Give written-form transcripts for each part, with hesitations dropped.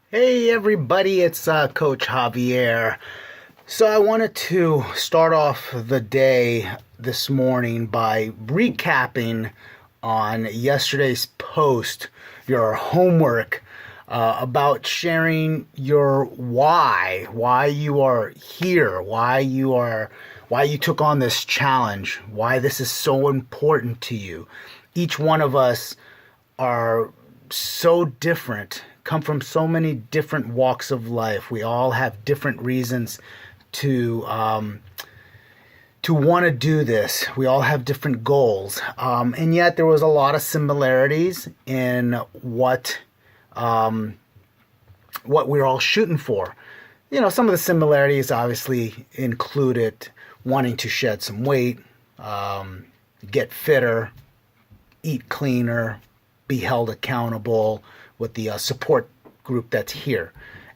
Hey everybody, it's Coach Javier. So I wanted to start off the day this morning by recapping on yesterday's post, your homework about sharing your why you are here, why you took on this challenge, why this is so important to you. Each one of us are so different, come from so many different walks of life. We all have different reasons to want to do this. We all have different goals, and yet there was a lot of similarities in what we're all shooting for. You know, some of the similarities obviously included wanting to shed some weight, get fitter, eat cleaner, be held accountable with the support group that's here.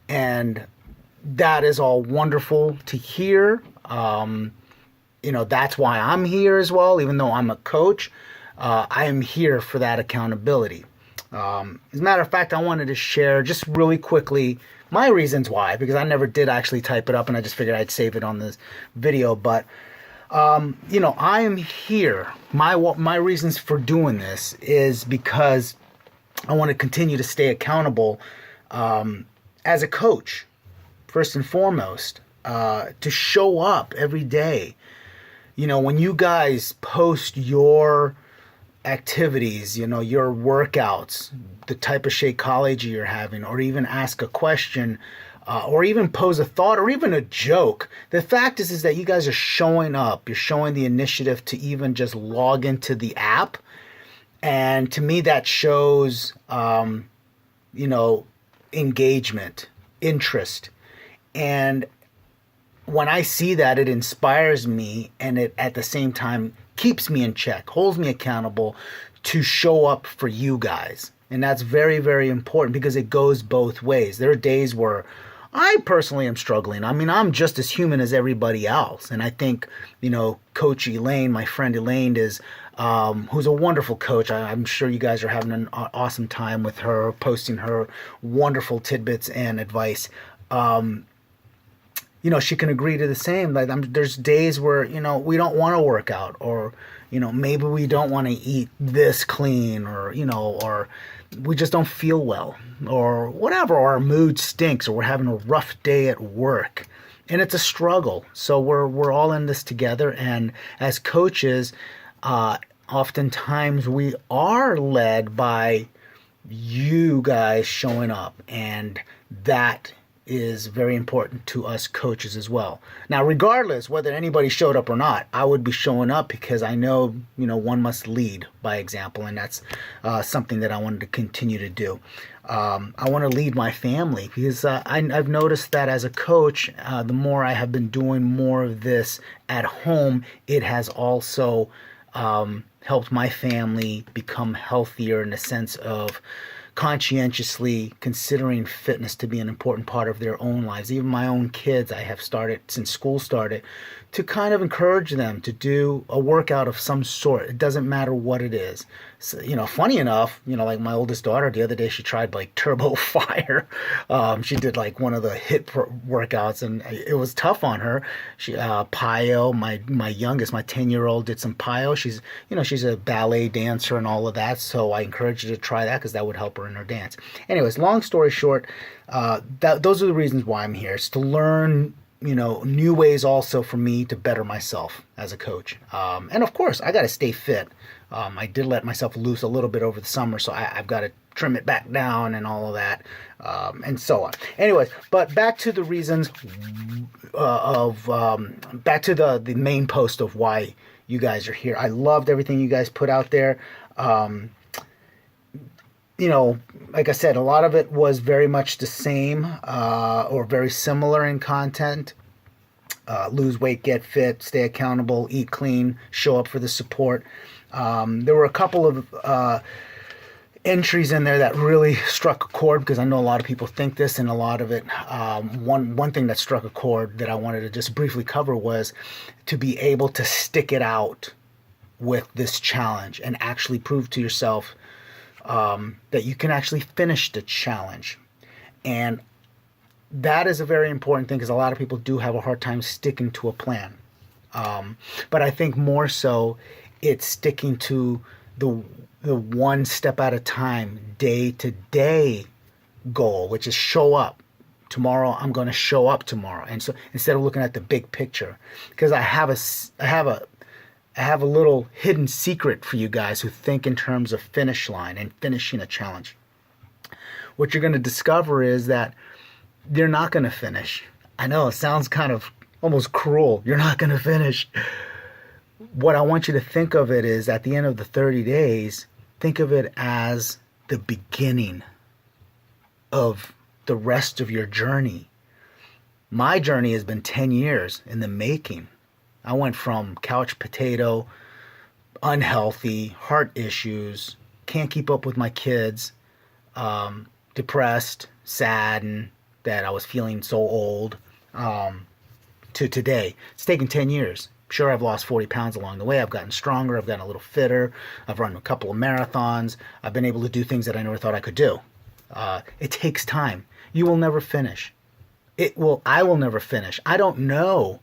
And that is all wonderful to hear. That's why I'm here as well, even though I'm a coach. I am here for that accountability. As a matter of fact, I wanted to share just really quickly my reasons why, because I never did actually type it up and I just figured I'd save it on this video. But I am here. My reasons for doing this is because I want to continue to stay accountable as a coach, first and foremost, to show up every day. You know, when you guys post your activities, your workouts, the type of Shakeology you're having, or even ask a question, or even pose a thought, or even a joke. The fact is that you guys are showing up. You're showing the initiative to even just log into the app. And to me, that shows, engagement, interest. And when I see that, it inspires me, and it at the same time keeps me in check, holds me accountable to show up for you guys. And that's very, very important because it goes both ways. There are days where I personally am struggling. I mean, I'm just as human as everybody else. And I think, Coach Elaine, my friend Elaine, who's a wonderful coach. I'm sure you guys are having an awesome time with her, posting her wonderful tidbits and advice. She can agree to the same. Like, there's days where, we don't want to work out, or, maybe we don't want to eat this clean, or we just don't feel well, or whatever, or our mood stinks, or we're having a rough day at work. And it's a struggle. So we're all in this together. And as coaches, oftentimes we are led by you guys showing up, and that is very important to us coaches as well. Now, regardless whether anybody showed up or not, I would be showing up because I know, one must lead by example, and that's something that I wanted to continue to do. I want to lead my family because I've noticed that as a coach, the more I have been doing more of this at home, it has also helped my family become healthier in the sense of conscientiously considering fitness to be an important part of their own lives. Even my own kids, I have started, since school started, to kind of encourage them to do a workout of some sort. It doesn't matter what it is. So, funny enough, like my oldest daughter, the other day she tried like Turbo Fire. She did like one of the workouts, and it was tough on her. She Pio, my youngest, my 10-year-old, did some Pio. She's a ballet dancer and all of that, so I encouraged her to try that because that would help her in her dance. Anyways, long story short, those are the reasons why I'm here. It's to learn new ways also for me to better myself as a coach. And of course, I got to stay fit. I did let myself loose a little bit over the summer, so I've got to trim it back down and all of that, and so on. Anyways, but back to the reasons back to the main post of why you guys are here. I loved everything you guys put out there. Like I said, a lot of it was very much the same or very similar in content. Lose weight, get fit, stay accountable, eat clean, show up for the support. There were a couple of entries in there that really struck a chord because I know a lot of people think this, and a lot of it. One thing that struck a chord that I wanted to just briefly cover was to be able to stick it out with this challenge and actually prove to yourself that you can actually finish the challenge. And that is a very important thing because a lot of people do have a hard time sticking to a plan. But I think more so it's sticking to the one step at a time, day to day goal, which is show up. Tomorrow I'm going to show up tomorrow. And so instead of looking at the big picture, because I have a little hidden secret for you guys who think in terms of finish line and finishing a challenge. What you're going to discover is that you're not going to finish. I know it sounds kind of almost cruel. You're not going to finish. What I want you to think of it is at the end of the 30 days, think of it as the beginning of the rest of your journey. My journey has been 10 years in the making. I went from couch potato, unhealthy, heart issues, can't keep up with my kids, depressed, saddened that I was feeling so old, to today. It's taken 10 years. Sure, I've lost 40 pounds along the way. I've gotten stronger. I've gotten a little fitter. I've run a couple of marathons. I've been able to do things that I never thought I could do. It takes time. You will never finish. I will never finish. I don't know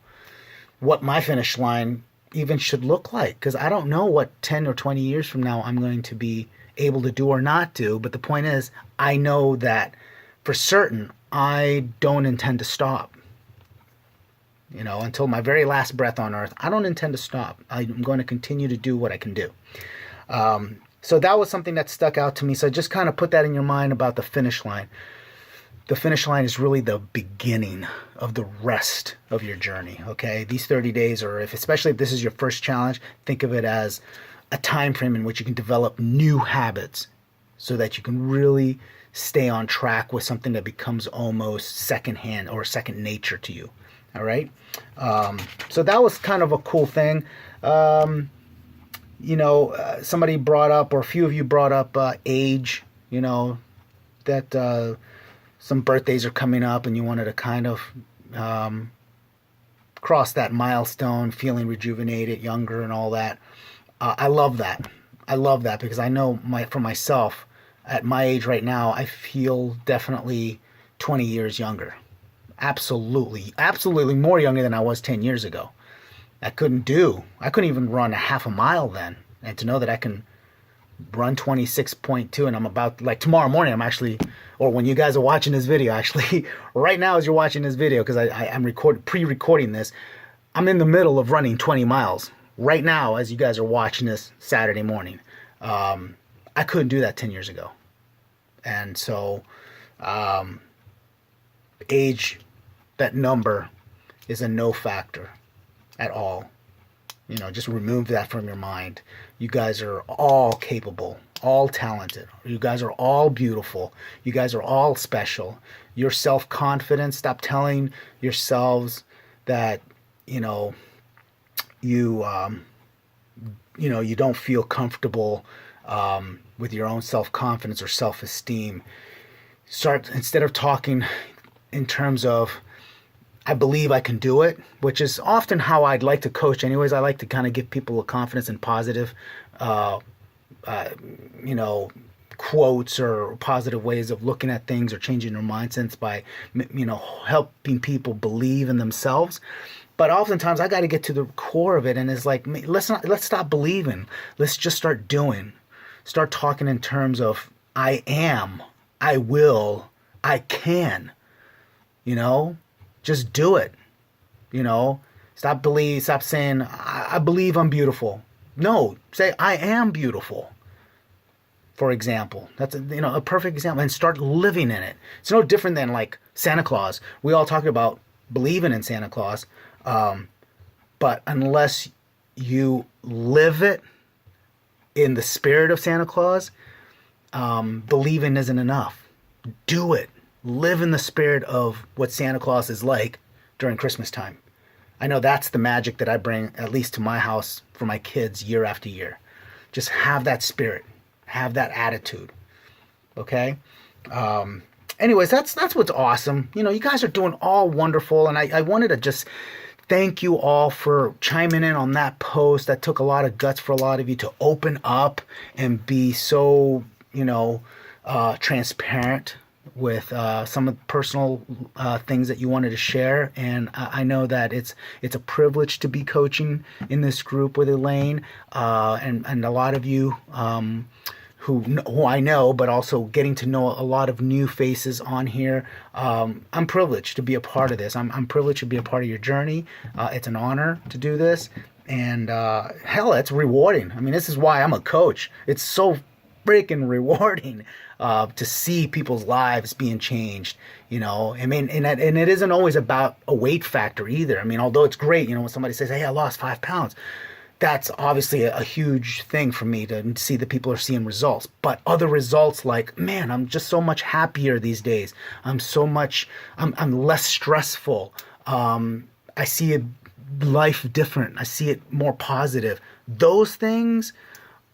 what my finish line even should look like because I don't know what 10 or 20 years from now I'm going to be able to do or not do. But the point is, I know that for certain, I don't intend to stop. Until my very last breath on earth, I don't intend to stop. I'm going to continue to do what I can do. So that was something that stuck out to me. So just kind of put that in your mind about the finish line. The finish line is really the beginning of the rest of your journey, okay? These 30 days, or especially if this is your first challenge, think of it as a time frame in which you can develop new habits so that you can really stay on track with something that becomes almost secondhand or second nature to you. All right. So that was kind of a cool thing. Somebody brought up, or a few of you brought up age, that some birthdays are coming up and you wanted to kind of cross that milestone, feeling rejuvenated, younger and all that. I love that. I love that because I know for myself, at my age right now, I feel definitely 20 years younger. Absolutely more younger than I was 10 years ago. I couldn't even run a half a mile then. And to know that I can run 26.2 and I'm about, like tomorrow morning, I'm actually, or when you guys are watching this video, actually, right now as you're watching this video, because I'm pre-recording this, I'm in the middle of running 20 miles right now as you guys are watching this Saturday morning. I couldn't do that 10 years ago. And so, age, that number is a no factor at all. Just remove that from your mind. You guys are all capable, all talented. You guys are all beautiful. You guys are all special. Your self-confidence, stop telling yourselves that, you don't feel comfortable with your own self-confidence or self-esteem. Start, instead of talking in terms of, I believe I can do it, which is often how I'd like to coach anyways. I like to kind of give people a confidence and positive, quotes or positive ways of looking at things or changing their mindsets by, helping people believe in themselves. But oftentimes I got to get to the core of it. And it's like, let's stop believing. Let's just start doing. Start talking in terms of I am, I will, I can. Just do it. Stop saying, I believe I'm beautiful. No, say, I am beautiful. For example, that's a perfect example, and start living in it. It's no different than like Santa Claus. We all talk about believing in Santa Claus, but unless you live it in the spirit of Santa Claus, believing isn't enough. Do it. Live in the spirit of what Santa Claus is like during Christmas time. I know that's the magic that I bring, at least to my house, for my kids year after year. Just have that spirit. Have that attitude. Okay? Anyways, that's what's awesome. You guys are doing all wonderful, and I wanted to just thank you all for chiming in on that post. That took a lot of guts for a lot of you to open up and be so, transparent with some of the personal things that you wanted to share. And I know that it's a privilege to be coaching in this group with Elaine, and a lot of you who I know, but also getting to know a lot of new faces on here. I'm privileged to be a part of this. I'm privileged to be a part of your journey. It's an honor to do this. And hell, it's rewarding. I mean, this is why I'm a coach. It's so freaking rewarding to see people's lives being changed. I mean, and it isn't always about a weight factor either. I mean, although it's great, when somebody says, "Hey, I lost 5 pounds," that's obviously a huge thing for me to see that people are seeing results. But other results like, man, I'm just so much happier these days. I'm less stressful. I see life different. I see it more positive. Those things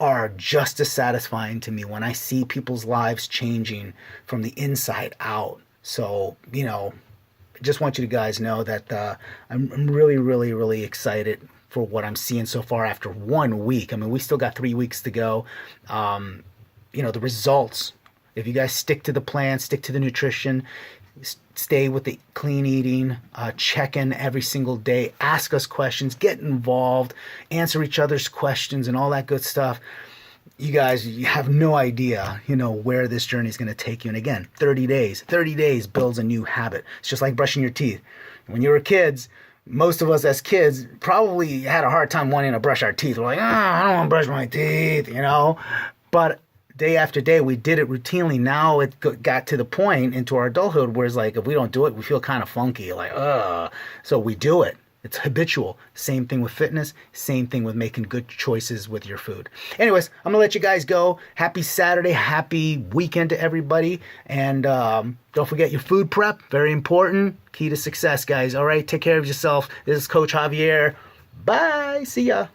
are just as satisfying to me when I see people's lives changing from the inside out. So, I just want you guys know that I'm really, really, really excited for what I'm seeing so far after 1 week. I mean, we still got 3 weeks to go. The results, if you guys stick to the plan, stick to the nutrition, stay with the clean eating, check in every single day, ask us questions, get involved, answer each other's questions and all that good stuff. You have no idea, where this journey is going to take you. And again, 30 days builds a new habit. It's just like brushing your teeth. When you were kids, most of us as kids probably had a hard time wanting to brush our teeth. We're like, I don't want to brush my teeth, But day after day, we did it routinely. Now it got to the point into our adulthood where it's like, if we don't do it, we feel kind of funky. Like, So we do it. It's habitual. Same thing with fitness. Same thing with making good choices with your food. Anyways, I'm going to let you guys go. Happy Saturday. Happy weekend to everybody. And don't forget your food prep. Very important. Key to success, guys. All right. Take care of yourself. This is Coach Javier. Bye. See ya.